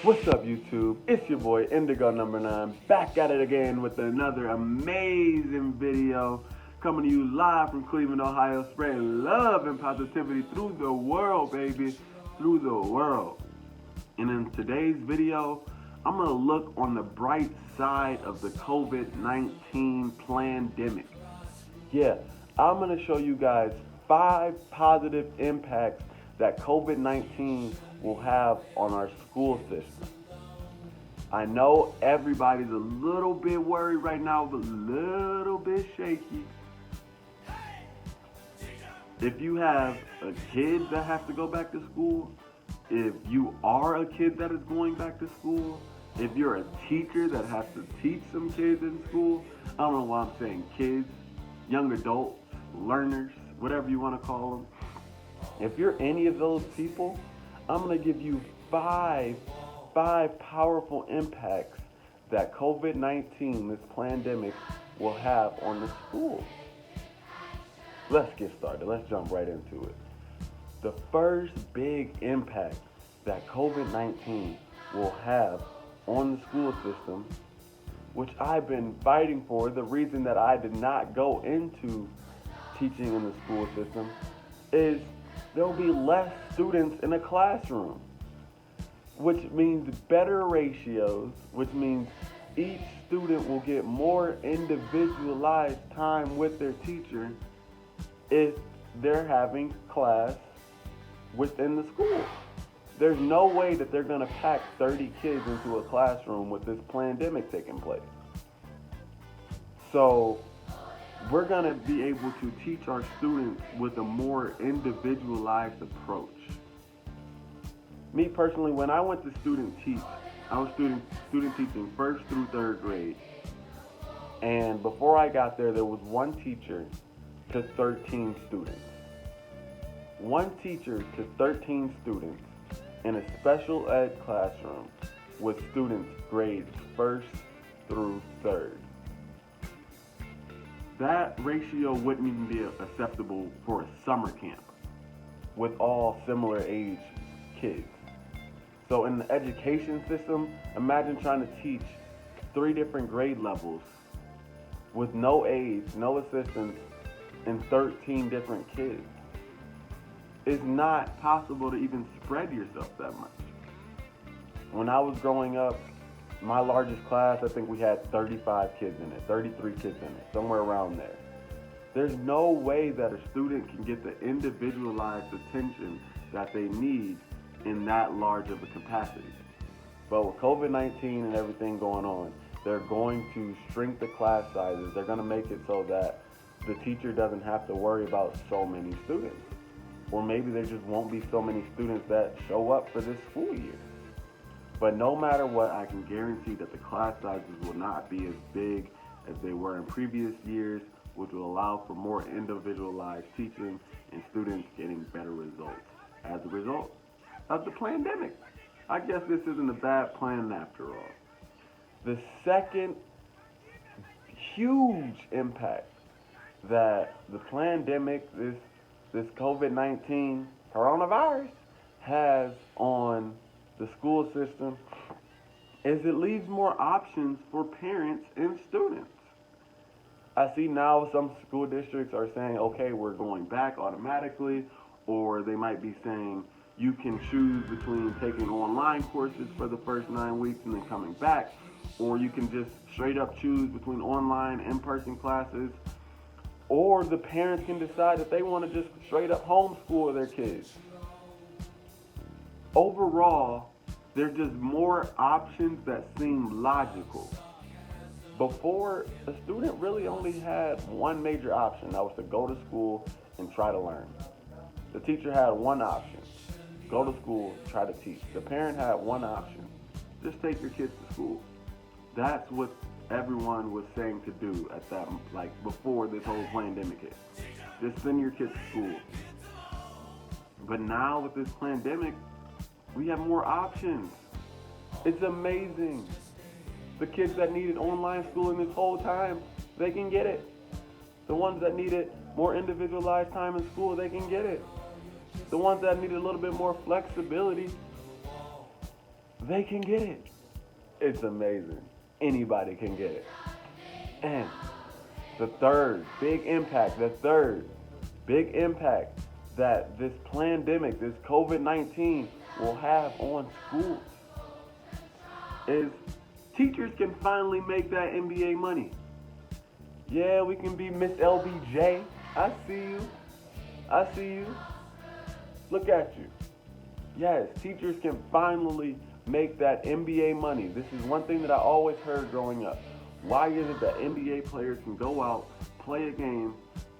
What's up, YouTube? It's your boy Indigo number 9, back at it again with another amazing video, coming to you live from Cleveland, Ohio, spreading love and positivity through the world, baby, through the world. And in today's video, I'm gonna look on the bright side of the COVID-19 pandemic. Yeah, I'm gonna show you guys 5 positive impacts that COVID-19 will have on our school system. I know everybody's a little bit worried right now, but a little bit shaky. If you have a kid that has to go back to school, if you are a kid that is going back to school, if you're a teacher that has to teach some kids in school, I don't know why I'm saying kids, young adults, learners, whatever you want to call them. If you're any of those people, I'm going to give you five powerful impacts that COVID-19, this pandemic, will have on the school. Let's get started. Let's jump right into it. The first big impact that COVID-19 will have on the school system, which I've been fighting for, the reason that I did not go into teaching in the school system, is there will be less students in a classroom, which means better ratios, which means each student will get more individualized time with their teacher if they're having class within the school. There's no way that they're going to pack 30 kids into a classroom with this pandemic taking place. So we're going to be able to teach our students with a more individualized approach. Me personally, when I went to student teach, I was student teaching 1st through 3rd grade. And before I got there was one teacher to 13 students. One teacher to 13 students in a special ed classroom with students grades 1st through 3rd. That ratio wouldn't even be acceptable for a summer camp with all similar age kids. So in the education system, imagine trying to teach 3 different grade levels with no aides, no assistants, and 13 different kids. It's not possible to even spread yourself that much. When I was growing up, my largest class, I think we had 35 kids in it, 33 kids in it, somewhere around there. There's no way that a student can get the individualized attention that they need in that large of a capacity. But with COVID-19 and everything going on, they're going to shrink the class sizes. They're going to make it so that the teacher doesn't have to worry about so many students. Or maybe there just won't be so many students that show up for this school year. But no matter what, I can guarantee that the class sizes will not be as big as they were in previous years, which will allow for more individualized teaching and students getting better results as a result of the pandemic. I guess this isn't a bad plan after all. The second huge impact that the pandemic, this COVID-19 coronavirus has on the school system is it leaves more options for parents and students. I see now some school districts are saying, okay, we're going back automatically, or they might be saying you can choose between taking online courses for the first 9 weeks and then coming back, or you can just straight up choose between online and in-person classes, or the parents can decide that they want to just straight up homeschool their kids. Overall, there's just more options that seem logical. Before, a student really only had one major option, that was to go to school and try to learn. The teacher had one option, go to school, try to teach. The parent had one option, just take your kids to school. That's what everyone was saying to do at that, like before this whole pandemic hit. Just send your kids to school. But now with this pandemic, we have more options. It's amazing. The kids that needed online schooling this whole time, they can get it. The ones that needed more individualized time in school, they can get it. The ones that needed a little bit more flexibility, they can get it. It's amazing. Anybody can get it. And the third big impact that this pandemic, this COVID-19 will have on schools is teachers can finally make that NBA money. Yeah, we can be Miss LBJ. I see you. Look at you. Yes, teachers can finally make that NBA money. This is one thing that I always heard growing up. Why is it that NBA players can go out, play a game,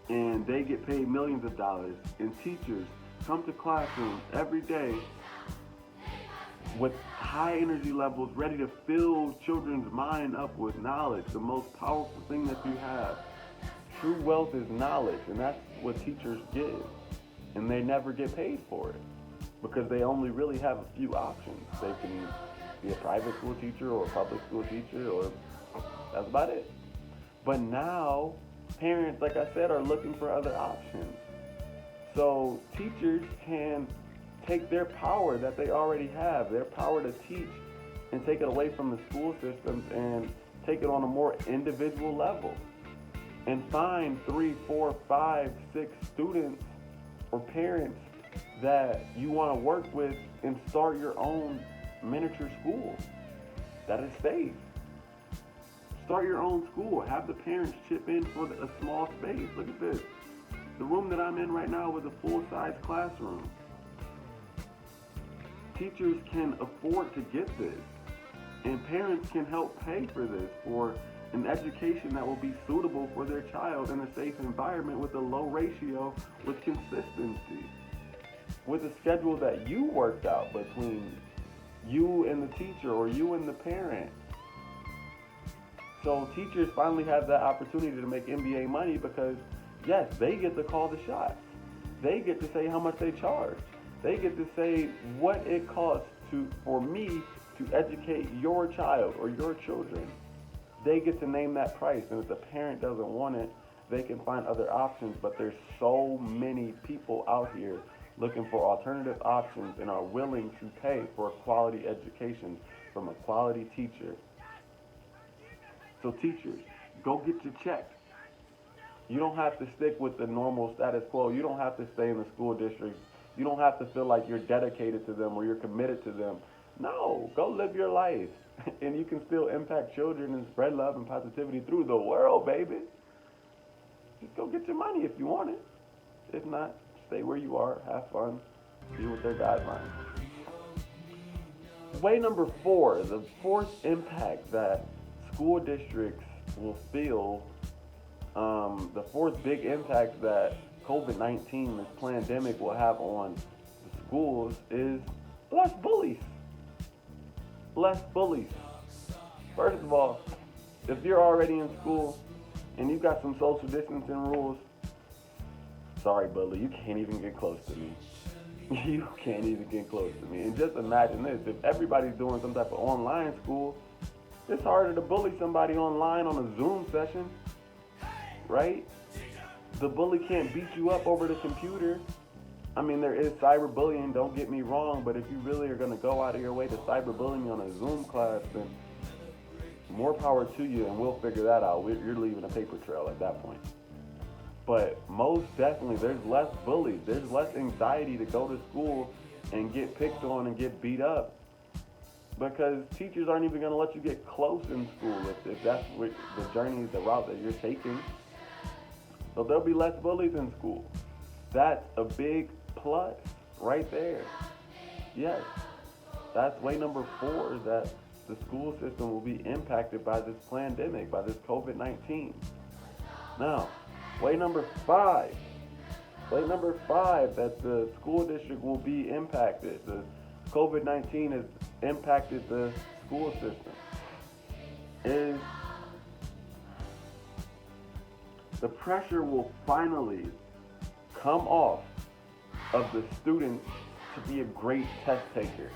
and they get paid millions of dollars, and teachers come to classrooms every day with high energy levels, ready to fill children's mind up with knowledge, the most powerful thing that you have. True wealth is knowledge, and that's what teachers give, and they never get paid for it because they only really have a few options. They can be a private school teacher or a public school teacher, or that's about it. But now, parents, like I said, are looking for other options. So teachers can take their power that they already have, their power to teach, and take it away from the school systems and take it on a more individual level. And find 3, 4, 5, 6 students or parents that you want to work with and start your own miniature school that is safe. Start your own school. Have the parents chip in for a small space. Look at this. The room that I'm in right now is a full-size classroom. Teachers can afford to get this, and parents can help pay for this for an education that will be suitable for their child in a safe environment with a low ratio, with consistency, with a schedule that you worked out between you and the teacher or you and the parent. So teachers finally have that opportunity to make NBA money because, yes, they get to call the shots. They get to say how much they charge. They get to say what it costs for me to educate your child or your children. They get to name that price, and if the parent doesn't want it, they can find other options. But there's so many people out here looking for alternative options and are willing to pay for a quality education from a quality teacher. So teachers, go get your check. You don't have to stick with the normal status quo. You don't have to stay in the school district. You don't have to feel like you're dedicated to them or you're committed to them. No, go live your life. And you can still impact children and spread love and positivity through the world, baby. Just go get your money if you want it. If not, stay where you are, have fun, deal with their guidelines. Way number 4, the fourth impact that school districts will feel, the fourth big impact that COVID-19, this pandemic, will have on the schools is less bullies. Less bullies. First of all, if you're already in school and you've got some social distancing rules, sorry, bully, you can't even get close to me. You can't even get close to me. And just imagine this, if everybody's doing some type of online school, it's harder to bully somebody online on a Zoom session, right? The bully can't beat you up over the computer. I mean, there is cyberbullying, don't get me wrong, but if you really are going to go out of your way to cyberbully me on a Zoom class, then more power to you, and we'll figure that out. You're leaving a paper trail at that point. But most definitely, there's less bullies. There's less anxiety to go to school and get picked on and get beat up, because teachers aren't even going to let you get close in school if that's what the journey, the route that you're taking. So there'll be less bullies in school. That's a big plus right there. Yes, that's way number 4, that the school system will be impacted by this pandemic, by this COVID-19. Now, way number 5, that the school district will be impacted. The COVID-19 has impacted the school system is the pressure will finally come off of the students to be a great test taker.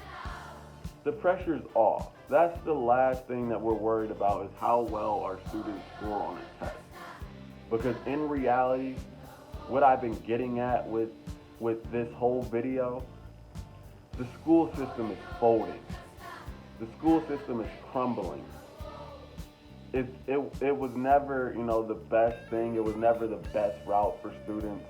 The pressure's off. That's the last thing that we're worried about, is how well our students score on a test. Because in reality, what I've been getting at with this whole video, the school system is folding. The school system is crumbling. It was never, the best thing. It was never the best route for students,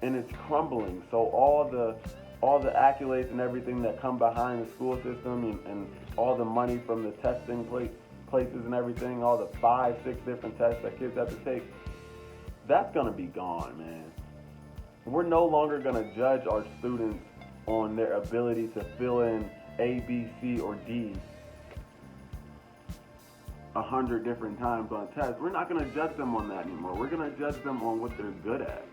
and it's crumbling. So all the accolades and everything that come behind the school system, and all the money from the testing places and everything, all the 5, 6 different tests that kids have to take, that's gonna be gone, man. We're no longer gonna judge our students on their ability to fill in A, B, C, or D 100 different times on a test. We're not going to judge them on that anymore. We're going to judge them on what they're good at.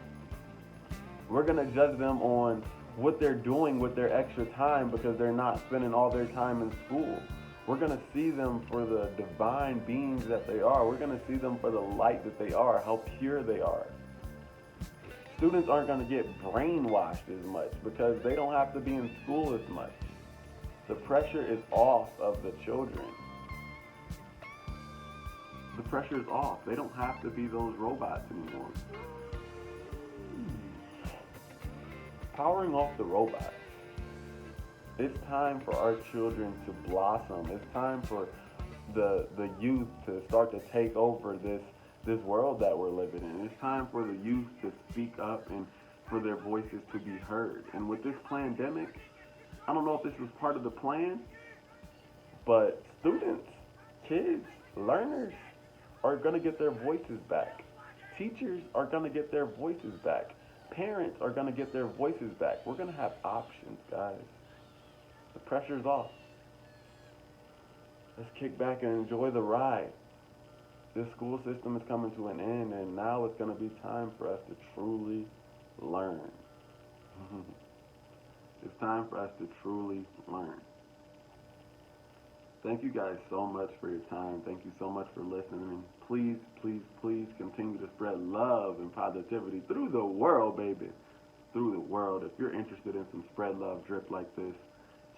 We're going to judge them on what they're doing with their extra time because they're not spending all their time in school. We're going to see them for the divine beings that they are. We're going to see them for the light that they are, how pure they are. Students aren't going to get brainwashed as much because they don't have to be in school as much. The pressure is off of the children. The pressure is off. They don't have to be those robots anymore. Powering off the robots. It's time for our children to blossom. It's time for the youth to start to take over this world that we're living in. It's time for the youth to speak up and for their voices to be heard. And with this pandemic, I don't know if this was part of the plan, but students, kids, learners are going to get their voices back. Teachers are going to get their voices back. Parents are going to get their voices back. We're going to have options, guys. The pressure's off. Let's kick back and enjoy the ride. This school system is coming to an end, and now it's going to be time for us to truly learn. It's time for us to truly learn. Thank you guys so much for your time. Thank you so much for listening. Please, please, please continue to spread love and positivity through the world, baby. Through the world. If you're interested in some spread love drip like this,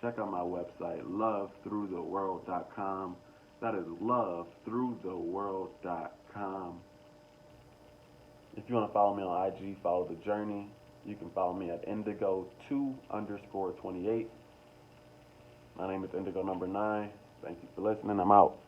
check out my website, lovethroughtheworld.com. That is lovethroughtheworld.com. If you want to follow me on IG, follow the journey. You can follow me at indigo2_28. My name is indigo number 9. Thank you for listening. I'm out.